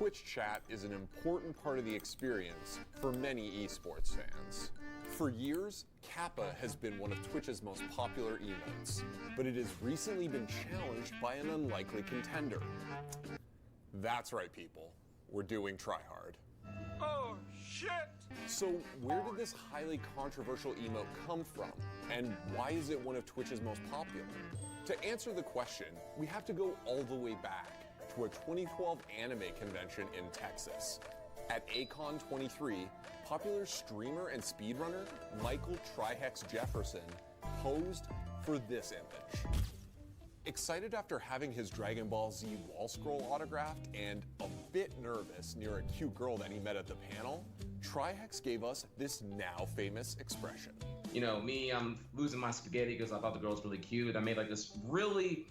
Twitch chat is an important part of the experience for many esports fans. For years, Kappa has been one of Twitch's most popular emotes, but it has recently been challenged by an unlikely contender. That's right, people. We're doing TriHard. Oh, shit! So where did this highly controversial emote come from? And why is it one of Twitch's most popular? To answer the question, we have to go all the way back to a 2012 anime convention in Texas. At ACON 23, popular streamer and speedrunner Michael TriHard Jefferson posed for this image. Excited after having his Dragon Ball Z wall scroll autographed and a bit nervous near a cute girl that he met at the panel, TriHard gave us this now famous expression. You know, me, I'm losing my spaghetti because I thought the girl was really cute. I made like this really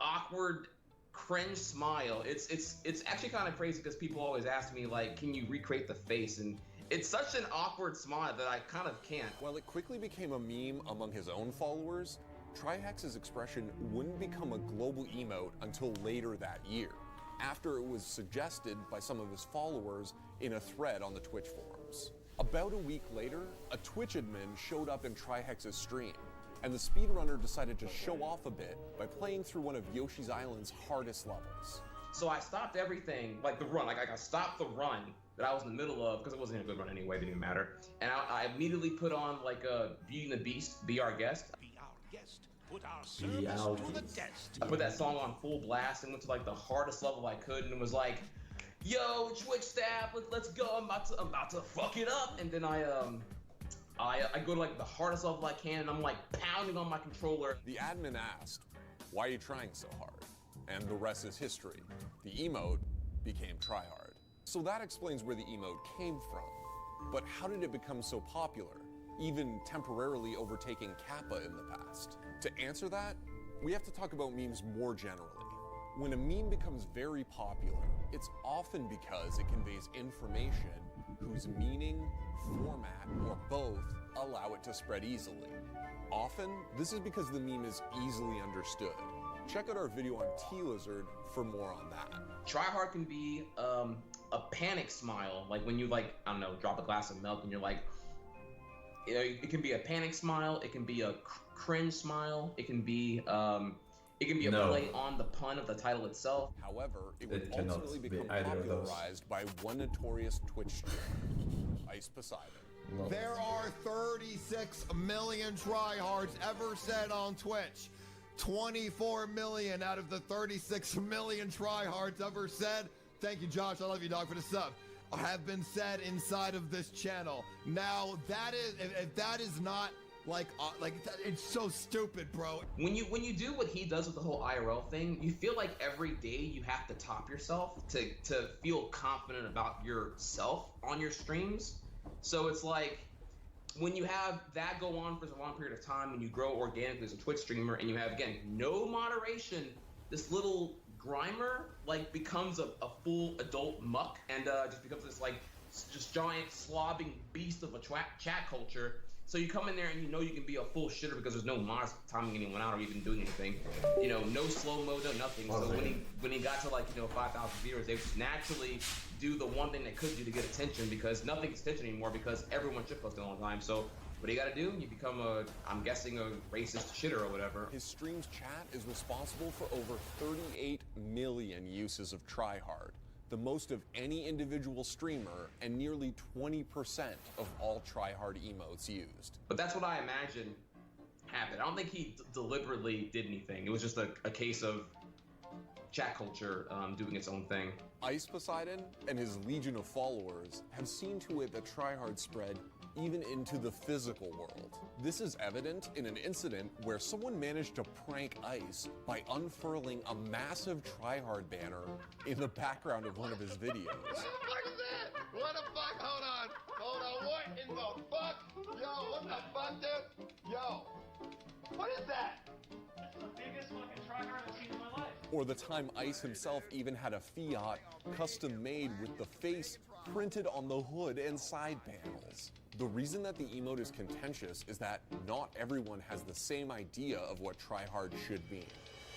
awkward, cringe smile. It's actually kind of crazy because people always ask me like, can you recreate the face? And it's such an awkward smile that I kind of can't. While it quickly became a meme among his own followers, TriHard's expression wouldn't become a global emote until later that year, after it was suggested by some of his followers in a thread on the Twitch forums. About a week later, a Twitch admin showed up in TriHard's stream, and the speedrunner decided to show off a bit by playing through one of Yoshi's Island's hardest levels. So I stopped everything, like the run, like I stopped the run that I was in the middle of, because it wasn't a good run anyway, it didn't even matter. And I immediately put on like a Beauty and the Beast, Be Our Guest. Be our guest. Put our service to the test. I put that song on full blast and went to like the hardest level I could, and it was like, yo, Twitch staff, let's go, I'm about to fuck it up. And then I go to like the hardest level I can, and I'm like pounding on my controller. The admin asked, why are you trying so hard? And the rest is history. The emote became TriHard. So that explains where the emote came from. But how did it become so popular, even temporarily overtaking Kappa in the past? To answer that, we have to talk about memes more generally. When a meme becomes very popular, it's often because it conveys information whose meaning, format, or both allow it to spread easily. Often, this is because the meme is easily understood. Check out our video on T-Lizard for more on that. TriHard can be a panic smile, like when you like, I don't know, drop a glass of milk and you're like, you know, it can be a panic smile, it can be a cringe smile, it can be a play on the pun of the title itself. However, it would ultimately become popularized by one notorious Twitch streamer, Ice Poseidon. There are 36 million TriHards ever said on Twitch. 24 million out of the 36 million TriHards ever said. Thank you, Josh. I love you, dog, for the sub. Have been said inside of this channel. Now, that is, if that is not like it's so stupid, bro. When you do what he does with the whole IRL thing, you feel like every day you have to top yourself to feel confident about yourself on your streams. So it's like, when you have that go on for a long period of time and you grow organically as a Twitch streamer and you have, again, no moderation, this little grimer like becomes a full adult muck and just becomes this like just giant slobbing beast of a chat culture. So you come in there and you know you can be a full shitter because there's no mods timing anyone out or even doing anything. You know, no slow-mo, no nothing. So when he got to like, you know, 5,000 viewers, they would naturally do the one thing they could do to get attention, because nothing gets attention anymore because everyone shitposting all the time. So what do you gotta do? You become I'm guessing a racist shitter or whatever. His stream's chat is responsible for over 38 million uses of TriHard, the most of any individual streamer and nearly 20% of all TriHard emotes used. But that's what I imagine happened. I don't think he deliberately did anything. It was just a case of chat culture doing its own thing. Ice Poseidon and his legion of followers have seen to it that TriHard spread even into the physical world. This is evident in an incident where someone managed to prank Ice by unfurling a massive TriHard banner in the background of one of his videos. What the fuck is that? What the fuck? Hold on. What in the fuck? Yo, what the fuck, dude? Yo, what is that? That's the biggest fucking TriHard I've seen in my life. Or the time Ice himself even had a Fiat custom made with the face printed on the hood and side panels. The reason that the emote is contentious is that not everyone has the same idea of what TriHard should mean.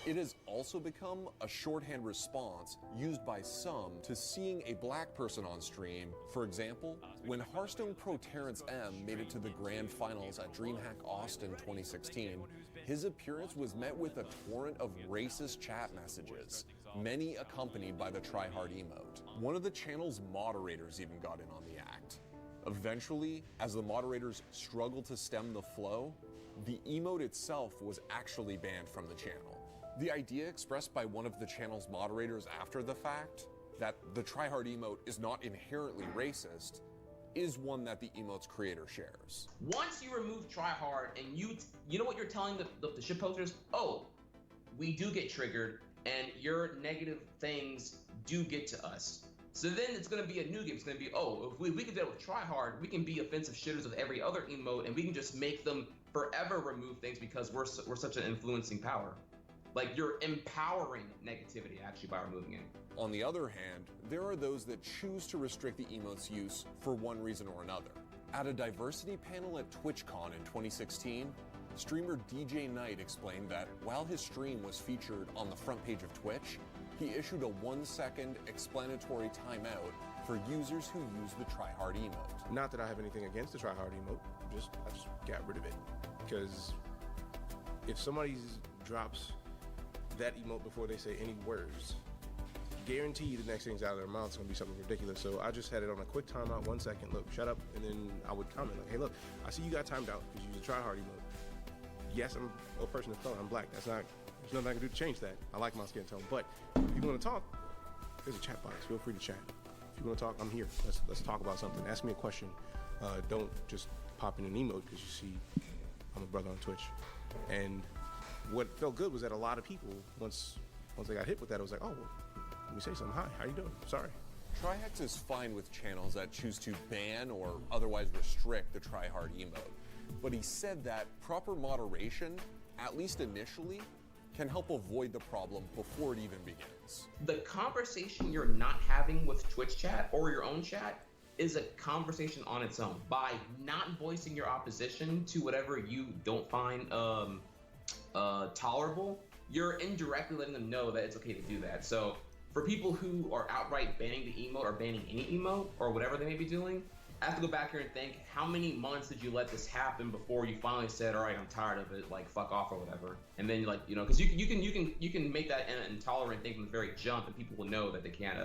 It has also become a shorthand response used by some to seeing a black person on stream. For example, when Hearthstone pro Terrence M made it to the grand finals at DreamHack Austin 2016, his appearance was met with a torrent of racist chat messages, many accompanied by the TriHard emote. One of the channel's moderators even got in on the act. Eventually, as the moderators struggled to stem the flow, the emote itself was actually banned from the channel. The idea expressed by one of the channel's moderators after the fact, that the TriHard emote is not inherently racist, is one that the emote's creator shares. Once you remove TriHard and you know what you're telling the shitposters? Oh, we do get triggered and your negative things do get to us. So then it's going to be a new game. It's going to be, oh, if we can do that with TriHard, we can be offensive shitters with every other emote and we can just make them forever remove things because we're such an influencing power. Like, you're empowering negativity actually by removing it. On the other hand, there are those that choose to restrict the emote's use for one reason or another. At a diversity panel at TwitchCon in 2016, streamer DJ Knight explained that while his stream was featured on the front page of Twitch, he issued a 1-second explanatory timeout for users who use the TriHard emote. Not that I have anything against the TriHard emote, I just got rid of it. Because if somebody drops that emote before they say any words, guarantee the next thing's out of their mouth is going to be something ridiculous. So I just had it on a quick timeout, 1 second, look, shut up, and then I would comment like, hey, look, I see you got timed out because you use a TriHard emote. Yes, I'm a person of color, I'm black. There's nothing I can do to change that. I like my skin tone, but if you want to talk, there's a chat box. Feel free to chat. If you want to talk, I'm here. Let's talk about something. Ask me a question. Don't just pop in an emote because you see I'm a brother on Twitch. And what felt good was that a lot of people, once they got hit with that, it was like, oh, well, let me say something. Hi, how you doing? Sorry. TriHex is fine with channels that choose to ban or otherwise restrict the TriHard emote, but he said that proper moderation, at least initially, can help avoid the problem before it even begins. The conversation you're not having with Twitch chat or your own chat is a conversation on its own. By not voicing your opposition to whatever you don't find tolerable, you're indirectly letting them know that it's okay to do that. So for people who are outright banning the emote or banning any emote or whatever they may be doing, I have to go back here and think, how many months did you let this happen before you finally said, all right, I'm tired of it, like fuck off or whatever? And then like, you know, because you can make that an intolerant thing from the very jump, and people will know that they can't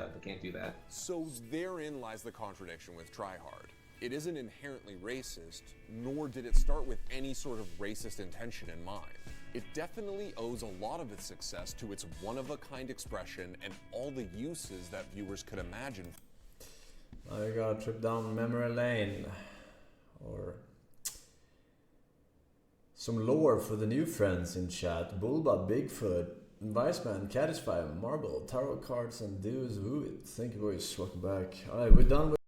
do that. So therein lies the contradiction with TriHard. It isn't inherently racist, nor did it start with any sort of racist intention in mind. It definitely owes a lot of its success to its one-of-a-kind expression and all the uses that viewers could imagine. Now you got a trip down memory lane, or some lore for the new friends in chat. Bulba, Bigfoot, Viceman, Caddisfy, Marble, Tarot cards, and Deus Vuit. Thank you boys, welcome back. Alright, we're done with